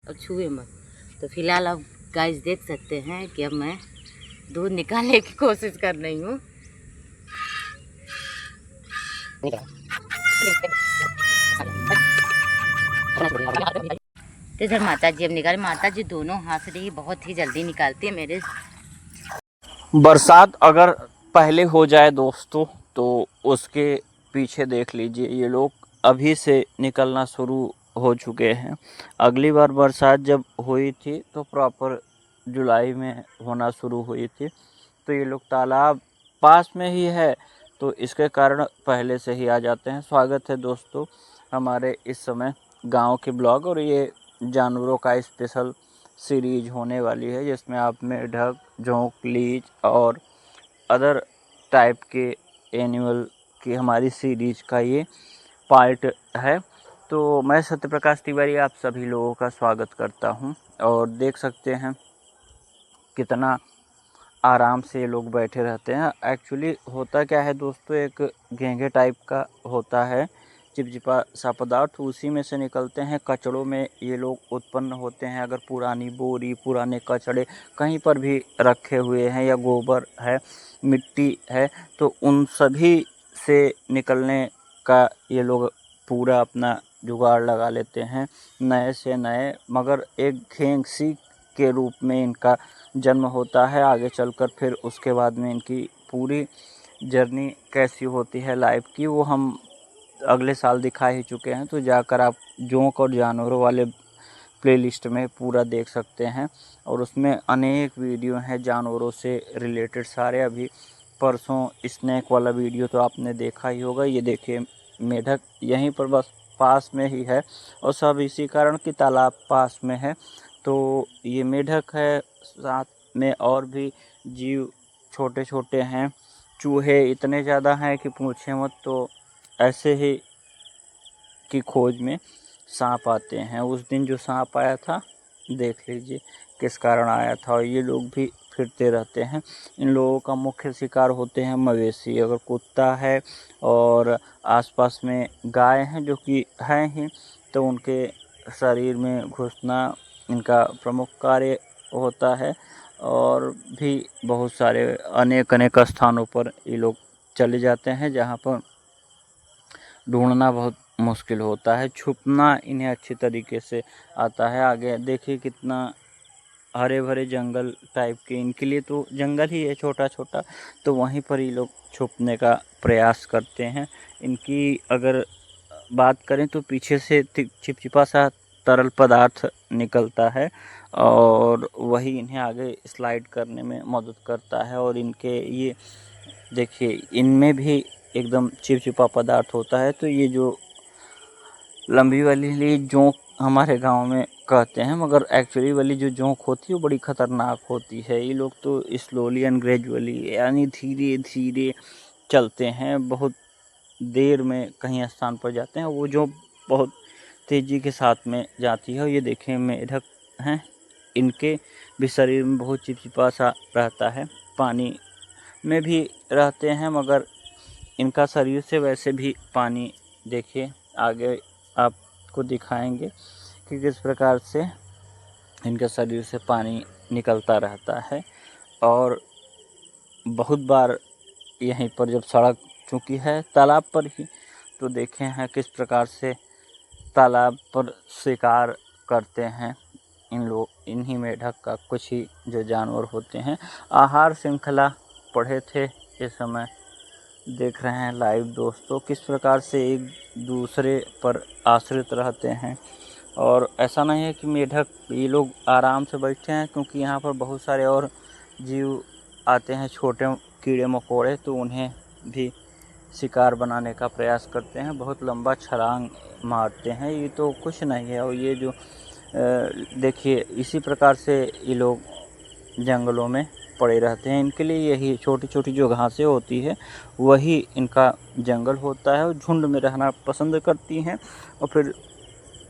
और छुए मत। तो फिलहाल आप गाइस देख सकते हैं कि अब मैं दूध निकालने की कोशिश कर रही हूँ। तो इधर माता जी अब निकाले। माता जी दोनों हाथ से ही बहुत ही जल्दी निकालती है। मेरे बरसात अगर पहले हो जाए दोस्तों तो उसके पीछे देख लीजिए, ये लोग अभी से निकलना शुरू हो चुके हैं। अगली बार बरसात जब हुई थी तो प्रॉपर जुलाई में होना शुरू हुई थी। तो ये लोग तालाब पास में ही है तो इसके कारण पहले से ही आ जाते हैं। स्वागत है दोस्तों हमारे इस समय गांव के ब्लॉग, और ये जानवरों का स्पेशल सीरीज होने वाली है जिसमें आप मेढक, जोंक, लीच और अदर टाइप के एनिमल की हमारी सीरीज का ये पार्ट है। तो मैं सत्य प्रकाश तिवारी आप सभी लोगों का स्वागत करता हूं। और देख सकते हैं कितना आराम से ये लोग बैठे रहते हैं। एक्चुअली होता क्या है दोस्तों, एक घेंघे टाइप का होता है चिपचिपा सा पदार्थ, उसी में से निकलते हैं। कचड़ों में ये लोग उत्पन्न होते हैं। अगर पुरानी बोरी, पुराने कचड़े कहीं पर भी रखे हुए हैं या गोबर है, मिट्टी है, तो उन सभी से निकलने का ये लोग पूरा अपना जुगाड़ लगा लेते हैं, नए से नए। मगर एक घेंघसी के रूप में इनका जन्म होता है। आगे चलकर फिर उसके बाद में इनकी पूरी जर्नी कैसी होती है लाइफ की, वो हम अगले साल दिखा ही चुके हैं। तो जाकर आप जोंक और जानवरों वाले प्लेलिस्ट में पूरा देख सकते हैं, और उसमें अनेक वीडियो हैं जानवरों से रिलेटेड सारे। अभी परसों स्नैक वाला वीडियो तो आपने देखा ही होगा। ये देखिए मेढक यहीं पर बस पास में ही है, और सब इसी कारण कि तालाब पास में है। तो ये मेढक है, साथ में और भी जीव छोटे छोटे हैं। चूहे इतने ज़्यादा हैं कि पूछे मत। तो ऐसे ही की खोज में सांप आते हैं। उस दिन जो सांप आया था देख लीजिए किस कारण आया था। और ये लोग भी फिरते रहते हैं। इन लोगों का मुख्य शिकार होते हैं मवेशी। अगर कुत्ता है और आसपास में गाय हैं जो कि हैं ही, तो उनके शरीर में घुसना इनका प्रमुख कार्य होता है। और भी बहुत सारे अनेक अनेक स्थानों पर ये लोग चले जाते हैं जहाँ पर ढूंढना बहुत मुश्किल होता है। छुपना इन्हें अच्छी तरीके से आता है। आगे देखिए कितना हरे भरे जंगल टाइप के, इनके लिए तो जंगल ही है छोटा छोटा, तो वहीं पर ये लोग छुपने का प्रयास करते हैं। इनकी अगर बात करें तो पीछे से चिपचिपा सा तरल पदार्थ निकलता है, और वही इन्हें आगे स्लाइड करने में मदद करता है। और इनके ये देखिए इनमें भी एकदम चिपचिपा पदार्थ होता है। तो ये जो लंबी वाली जोंक हमारे गांव में कहते हैं, मगर एक्चुअली वाली जो जोंक होती है वो बड़ी ख़तरनाक होती है। ये लोग तो स्लोली एंड ग्रेजुअली यानी धीरे धीरे चलते हैं, बहुत देर में कहीं स्थान पर जाते हैं। वो जो बहुत तेज़ी के साथ में जाती है। ये देखें मेढक हैं, इनके भी शरीर में बहुत चिपचिपा सा रहता है। पानी में भी रहते हैं, मगर इनका शरीर से वैसे भी पानी देखिए आगे आपको दिखाएंगे कि किस प्रकार से इनके शरीर से पानी निकलता रहता है। और बहुत बार यहीं पर जब सड़क चूँकि है तालाब पर ही, तो देखे हैं किस प्रकार से तालाब पर शिकार करते हैं इन लोग। इन्हीं मेढक का कुछ ही जो जानवर होते हैं। आहार श्रृंखला पढ़े थे, इस समय देख रहे हैं लाइव दोस्तों किस प्रकार से एक दूसरे पर आश्रित रहते हैं। और ऐसा नहीं है कि मेढक ये लोग आराम से बैठे हैं, क्योंकि यहाँ पर बहुत सारे और जीव आते हैं छोटे कीड़े मकोड़े, तो उन्हें भी शिकार बनाने का प्रयास करते हैं। बहुत लंबा छलांग मारते हैं। ये तो कुछ नहीं है। और ये जो देखिए इसी प्रकार से ये लोग जंगलों में पड़े रहते हैं। इनके लिए यही छोटी छोटी जो घासें होती है वही इनका जंगल होता है। और झुंड में रहना पसंद करती हैं, और फिर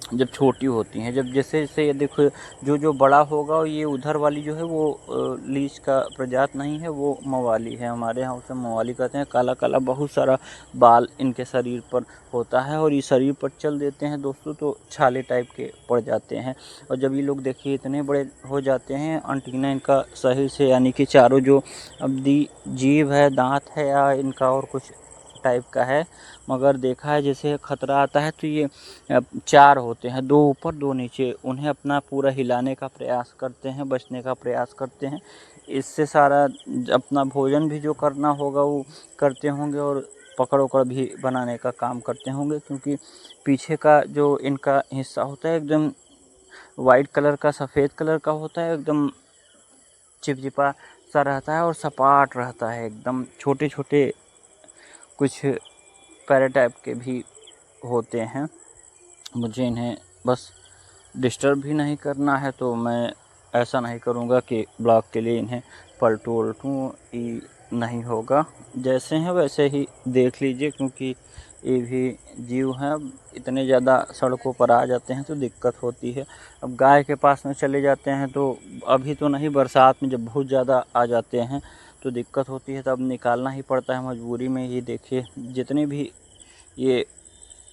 जब छोटी होती हैं। जब जैसे जैसे ये देखो जो जो बड़ा होगा, ये उधर वाली जो है वो लीच का प्रजात नहीं है, वो मवाली है। हमारे यहाँ उसे मवाली कहते हैं। काला काला बहुत सारा बाल इनके शरीर पर होता है और ये शरीर पर चल देते हैं दोस्तों तो छाले टाइप के पड़ जाते हैं। और जब ये लोग देखिए इतने बड़े हो जाते हैं, एंटीना इनका सही से यानी कि चारों जो अवधि जीभ है, दांत है या इनका और कुछ टाइप का है, मगर देखा है जैसे खतरा आता है तो ये 4 होते हैं, 2 ऊपर 2 नीचे। उन्हें अपना पूरा हिलाने का प्रयास करते हैं, बचने का प्रयास करते हैं। इससे सारा अपना भोजन भी जो करना होगा वो करते होंगे और पकड़ वकड़ भी बनाने का काम करते होंगे, क्योंकि पीछे का जो इनका हिस्सा होता है एकदम वाइट कलर का, सफ़ेद कलर का होता है, एकदम चिपचिपा सा रहता है और सपाट रहता है एकदम। छोटे छोटे कुछ पैरा टाइप के भी होते हैं। मुझे इन्हें बस डिस्टर्ब भी नहीं करना है, तो मैं ऐसा नहीं करूँगा कि ब्लॉग के लिए इन्हें पलटूँ उलटूँ, ये नहीं होगा। जैसे हैं वैसे ही देख लीजिए, क्योंकि ये भी जीव हैं। इतने ज़्यादा सड़कों पर आ जाते हैं तो दिक्कत होती है। अब गाय के पास में चले जाते हैं तो अभी तो नहीं, बरसात में जब बहुत ज़्यादा आ जाते हैं तो दिक्कत होती है, तब निकालना ही पड़ता है मजबूरी में। ये देखिए जितने भी ये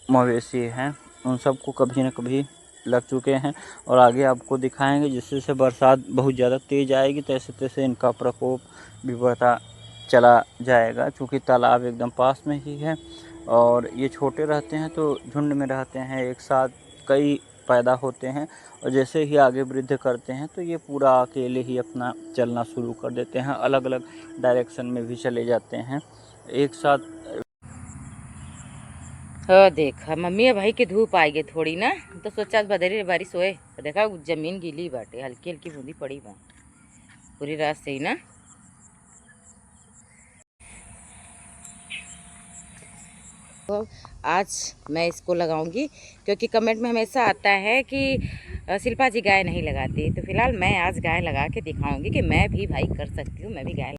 मवेशी हैं उन सबको कभी न कभी लग चुके हैं और आगे आपको दिखाएंगे। जिससे से बरसात बहुत ज़्यादा तेज़ आएगी तैसे तैसे इनका प्रकोप भी बढ़ता चला जाएगा, क्योंकि तालाब एकदम पास में ही है और ये छोटे रहते हैं तो झुंड में रहते हैं, एक साथ कई पैदा होते हैं। और जैसे ही आगे वृद्धि करते हैं तो ये पूरा अकेले ही अपना चलना शुरू कर देते हैं, अलग अलग डायरेक्शन में भी चले जाते हैं एक साथ। हाँ देखा मम्मी भाई की धूप आएगी थोड़ी ना, तो सोचा बदरी बारिश होए तो देखा जमीन गीली बाटे, हल्की हल्की बूंदी पड़ी बा पूरी रात से ही ना। तो आज मैं इसको लगाऊंगी, क्योंकि कमेंट में हमेशा आता है कि शिल्पा जी गाय नहीं लगाती, तो फिलहाल मैं आज गाय लगा के दिखाऊंगी कि मैं भी भाई कर सकती हूँ, मैं भी गाय।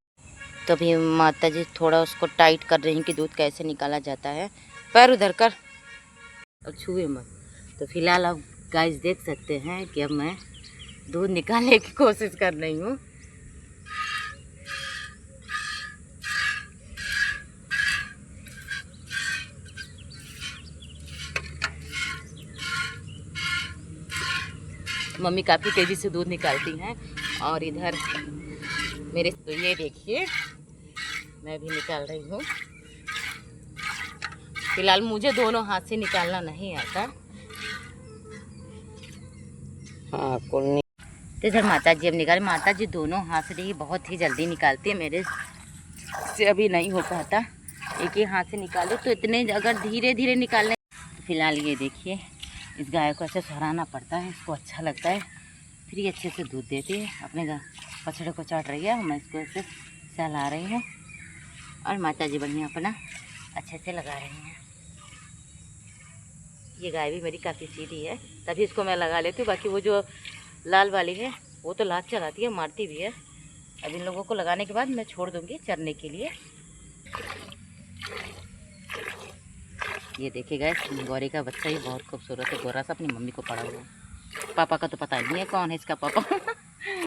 तो अभी माता जी थोड़ा उसको टाइट कर रही हैं कि दूध कैसे निकाला जाता है। पैर उधर कर और छुए मत। तो फिलहाल आप गाइस देख सकते हैं कि अब मैं दूध निकालने की कोशिश कर रही हूँ। मम्मी काफ़ी तेज़ी से दूध निकालती हैं और इधर मेरे तो ये देखिए मैं भी निकाल रही हूँ। फिलहाल मुझे दोनों हाथ से निकालना नहीं आता। हाँ कौन तो इधर माता जी अब निकाल, माता जी दोनों हाथ से देखिए बहुत ही जल्दी निकालती है, मेरे से अभी नहीं हो पाता। एक ही हाथ से निकालो तो इतने अगर धीरे धीरे निकालने। फिलहाल ये देखिए इस गाय को ऐसे सहराना पड़ता है, इसको अच्छा लगता है, फिर ये अच्छे से दूध देती है। अपने पछड़े को चाट रही है, मैं इसको ऐसे सहला रही हूँ और माता जी बढ़िया अपना अच्छे से लगा रही हैं। ये गाय भी मेरी काफ़ी सीधी है, तभी इसको मैं लगा लेती हूँ। बाकी वो जो लाल वाली है वो तो लात चलाती है, मारती भी है। अब इन लोगों को लगाने के बाद मैं छोड़ दूँगी चरने के लिए। ये देखिए गाइस गौरी का बच्चा ही बहुत खूबसूरत है, गोरा सा अपनी मम्मी को पड़ा हुआ। पापा का तो पता नहीं है कौन है इसका पापा।